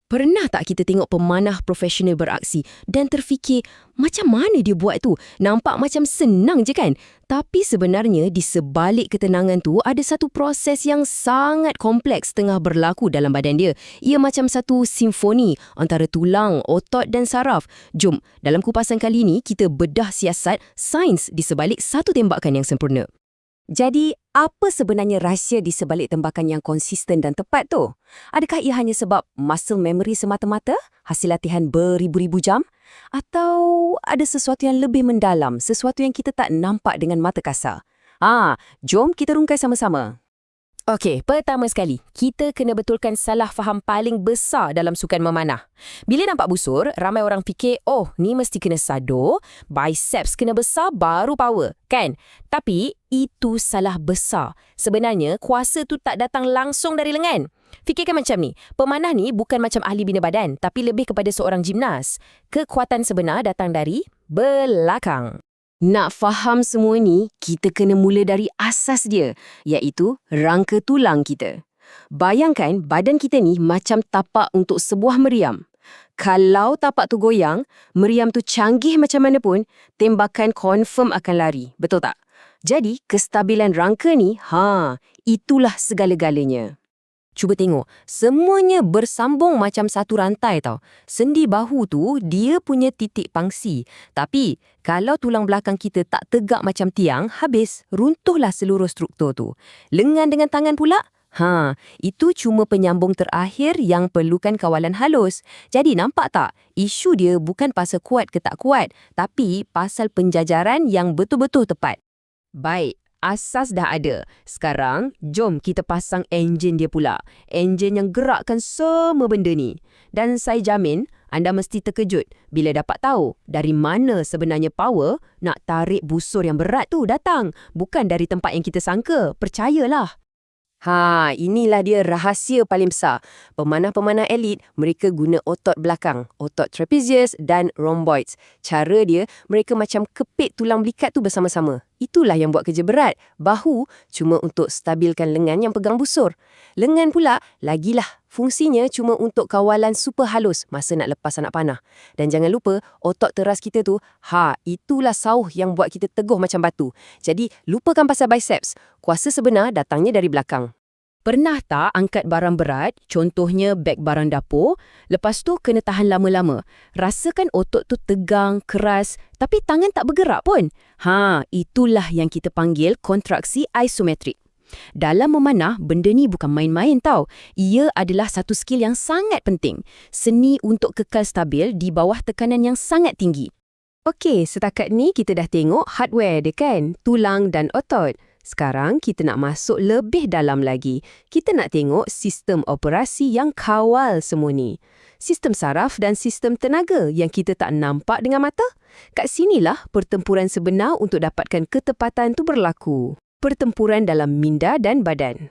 Pernah tak kita tengok pemanah profesional beraksi dan terfikir, macam mana dia buat tu? Nampak macam senang je kan? Tapi sebenarnya di sebalik ketenangan tu ada satu proses yang sangat kompleks tengah berlaku dalam badan dia. Ia macam satu simfoni antara tulang, otot dan saraf. Jom, dalam kupasan kali ini kita bedah siasat sains di sebalik satu tembakan yang sempurna. Jadi, apa sebenarnya rahsia di sebalik tembakan yang konsisten dan tepat tu? Adakah ia hanya sebab muscle memory semata-mata, hasil latihan beribu-ribu jam? Atau ada sesuatu yang lebih mendalam, sesuatu yang kita tak nampak dengan mata kasar? Jom kita rungkai sama-sama. Okey, pertama sekali, kita kena betulkan salah faham paling besar dalam sukan memanah. Bila nampak busur, ramai orang fikir, oh, ni mesti kena sado, biceps kena besar baru power, kan? Tapi, itu salah besar. Sebenarnya, kuasa tu tak datang langsung dari lengan. Fikirkan macam ni, pemanah ni bukan macam ahli bina badan, tapi lebih kepada seorang gimnas. Kekuatan sebenar datang dari belakang. Nak faham semua ni, kita kena mula dari asas dia, iaitu rangka tulang kita. Bayangkan badan kita ni macam tapak untuk sebuah meriam. Kalau tapak tu goyang, meriam tu canggih macam mana pun, tembakan confirm akan lari. Betul tak? Jadi, kestabilan rangka ni, itulah segala-galanya. Cuba tengok, semuanya bersambung macam satu rantai tau. Sendi bahu tu, dia punya titik pangsi. Tapi, kalau tulang belakang kita tak tegak macam tiang, habis, runtuhlah seluruh struktur tu. Lengan dengan tangan pula? Itu cuma penyambung terakhir yang perlukan kawalan halus. Jadi, nampak tak? Isu dia bukan pasal kuat ke tak kuat, tapi pasal penjajaran yang betul-betul tepat. Baik. Asas dah ada. Sekarang, jom kita pasang enjin dia pula. Enjin yang gerakkan semua benda ni. Dan saya jamin, anda mesti terkejut bila dapat tahu dari mana sebenarnya power nak tarik busur yang berat tu datang. Bukan dari tempat yang kita sangka. Percayalah. Inilah dia rahsia paling besar. Pemanah-pemanah elit, mereka guna otot belakang, otot trapezius dan rhomboids. Cara dia, mereka macam kepit tulang belikat tu bersama-sama. Itulah yang buat kerja berat. Bahu cuma untuk stabilkan lengan yang pegang busur. Lengan pula, lagilah, fungsinya cuma untuk kawalan super halus masa nak lepas anak panah. Dan jangan lupa, otot teras kita tu, itulah sauh yang buat kita teguh macam batu. Jadi, lupakan pasal biceps. Kuasa sebenar datangnya dari belakang. Pernah tak angkat barang berat, contohnya beg barang dapur, lepas tu kena tahan lama-lama. Rasakan otot tu tegang, keras, tapi tangan tak bergerak pun. Itulah yang kita panggil kontraksi isometrik. Dalam memanah, benda ni bukan main-main tau. Ia adalah satu skill yang sangat penting. Seni untuk kekal stabil di bawah tekanan yang sangat tinggi. Okey, setakat ni kita dah tengok hardware dia kan, tulang dan otot. Sekarang kita nak masuk lebih dalam lagi. Kita nak tengok sistem operasi yang kawal semua ni. Sistem saraf dan sistem tenaga yang kita tak nampak dengan mata. Kat sinilah pertempuran sebenar untuk dapatkan ketepatan tu berlaku. Pertempuran dalam minda dan badan.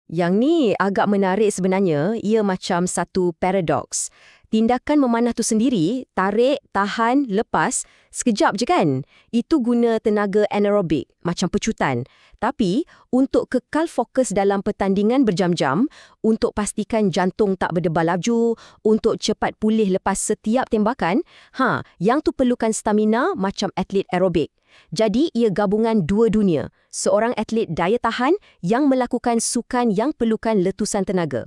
Yang ni agak menarik sebenarnya, ia macam satu paradoks. Tindakan memanah tu sendiri, tarik, tahan, lepas, sekejap je kan? Itu guna tenaga anaerobik, macam pecutan. Tapi, untuk kekal fokus dalam pertandingan berjam-jam, untuk pastikan jantung tak berdebar laju, untuk cepat pulih lepas setiap tembakan, yang tu perlukan stamina macam atlet aerobik. Jadi, ia gabungan dua dunia. Seorang atlet daya tahan yang melakukan sukan yang perlukan letusan tenaga.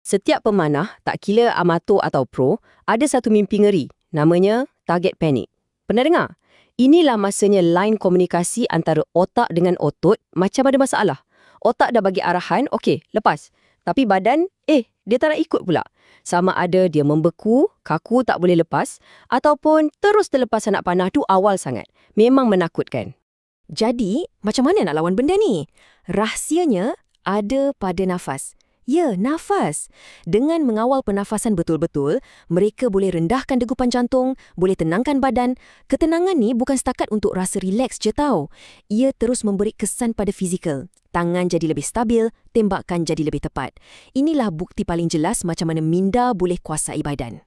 Setiap pemanah, tak kira amatur atau pro, ada satu mimpi ngeri. Namanya target panic. Pernah dengar? Inilah masanya line komunikasi antara otak dengan otot macam ada masalah. Otak dah bagi arahan, okey, lepas. Tapi badan, dia tak nak ikut pula. Sama ada dia membeku, kaku tak boleh lepas, ataupun terus terlepas anak panah tu awal sangat. Memang menakutkan. Jadi, macam mana nak lawan benda ni? Rahsianya ada pada nafas. Ya, nafas. Dengan mengawal pernafasan betul-betul, mereka boleh rendahkan degupan jantung, boleh tenangkan badan. Ketenangan ni bukan setakat untuk rasa rileks je tau. Ia terus memberi kesan pada fizikal. Tangan jadi lebih stabil, tembakan jadi lebih tepat. Inilah bukti paling jelas macam mana minda boleh kuasai badan.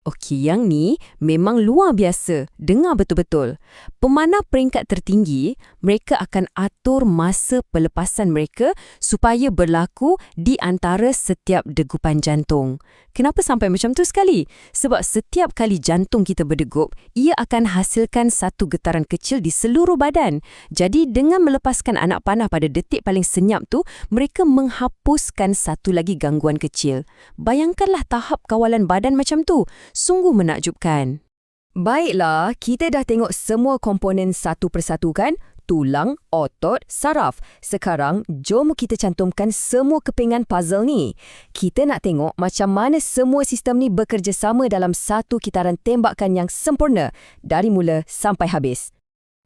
Okey, yang ni memang luar biasa. Dengar betul-betul. Pemanah peringkat tertinggi, mereka akan atur masa pelepasan mereka supaya berlaku di antara setiap degupan jantung. Kenapa sampai macam tu sekali? Sebab setiap kali jantung kita berdegup, ia akan hasilkan satu getaran kecil di seluruh badan. Jadi dengan melepaskan anak panah pada detik paling senyap tu, mereka menghapuskan satu lagi gangguan kecil. Bayangkanlah tahap kawalan badan macam tu. Sungguh menakjubkan. Baiklah, kita dah tengok semua komponen satu persatu kan? Tulang, otot, saraf. Sekarang, jom kita cantumkan semua kepingan puzzle ni. Kita nak tengok macam mana semua sistem ni bekerjasama dalam satu kitaran tembakan yang sempurna dari mula sampai habis.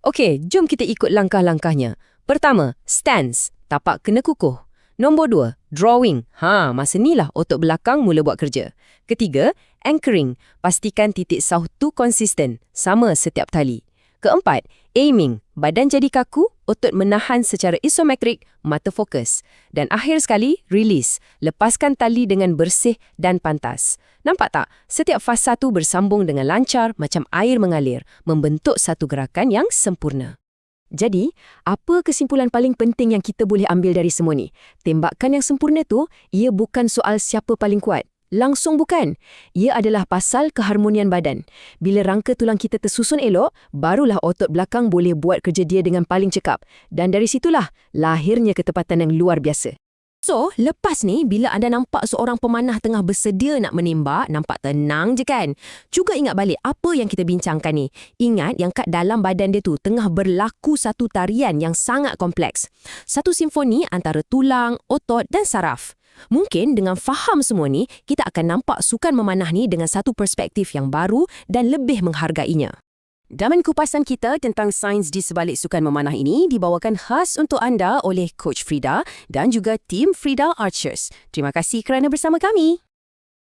Okey, jom kita ikut langkah-langkahnya. Pertama, stance. Tapak kena kukuh. Nombor 2, drawing. Masa inilah otot belakang mula buat kerja. Ketiga, anchoring. Pastikan titik sauh tu konsisten, sama setiap tali. Keempat, aiming. Badan jadi kaku, otot menahan secara isometrik, mata fokus. Dan akhir sekali, release. Lepaskan tali dengan bersih dan pantas. Nampak tak? Setiap fasa tu bersambung dengan lancar macam air mengalir, membentuk satu gerakan yang sempurna. Jadi, apa kesimpulan paling penting yang kita boleh ambil dari semua ni? Tembakan yang sempurna tu, ia bukan soal siapa paling kuat. Langsung bukan. Ia adalah pasal keharmonian badan. Bila rangka tulang kita tersusun elok, barulah otot belakang boleh buat kerja dia dengan paling cekap. Dan dari situlah lahirnya ketepatan yang luar biasa. So, lepas ni, bila anda nampak seorang pemanah tengah bersedia nak menembak, nampak tenang je kan? Juga ingat balik apa yang kita bincangkan ni. Ingat yang kat dalam badan dia tu tengah berlaku satu tarian yang sangat kompleks. Satu simfoni antara tulang, otot dan saraf. Mungkin dengan faham semua ni, kita akan nampak sukan memanah ni dengan satu perspektif yang baru dan lebih menghargainya. Daman kupasan kita tentang sains di sebalik sukan memanah ini dibawakan khas untuk anda oleh Coach Frida dan juga tim Frida Archers. Terima kasih kerana bersama kami.